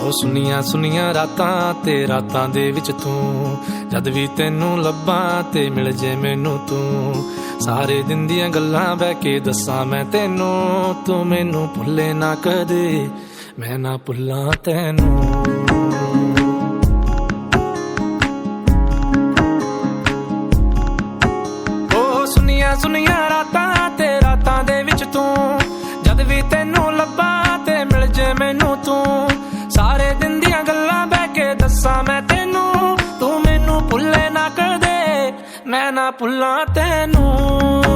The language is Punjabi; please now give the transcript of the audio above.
ਉਹ ਸੁਨੀਆਂ ਸੁਨੀਆਂ ਰਾਤਾਂ ਤੇ ਰਾਤਾਂ ਦੇ ਵਿੱਚ ਤੂੰ, ਜਦ ਵੀ ਤੈਨੂੰ ਲੱਭਾਂ ਤੇ ਮਿਲ ਜੇ ਮੈਨੂੰ ਤੂੰ। ਸਾਰੇ ਦਿਨ ਦੀਆਂ ਗੱਲਾਂ ਬਹਿ ਕੇ ਦੱਸਾਂ ਮੈਂ ਤੈਨੂੰ, ਤੂੰ ਮੈਨੂੰ ਭੁੱਲੇ ਨਾ ਕਦੇ, ਮੈਂ ਨਾ ਭੁੱਲਾਂ ਤੈਨੂੰ। ਸੁਨੀਆਂ ਰਾਤਾਂ ਤੇ ਰਾਤਾਂ ਦੇ ਵਿੱਚ ਤੂੰ, ਜਦ ਵੀ ਤੈਨੂੰ ਲੱਭਾਂ ਤੇ ਮਿਲ ਜੇ ਮੈਨੂੰ ਤੂੰ। ਸਾਰੇ ਦਿਨ ਦੀਆਂ ਗੱਲਾਂ ਬਹਿ ਕੇ ਦੱਸਾਂ ਮੈਂ ਤੈਨੂੰ, ਤੂੰ ਮੈਨੂੰ ਭੁੱਲੇ ਨਾ ਕਦੇ, ਮੈਂ ਨਾ ਭੁੱਲਾਂ ਤੈਨੂੰ।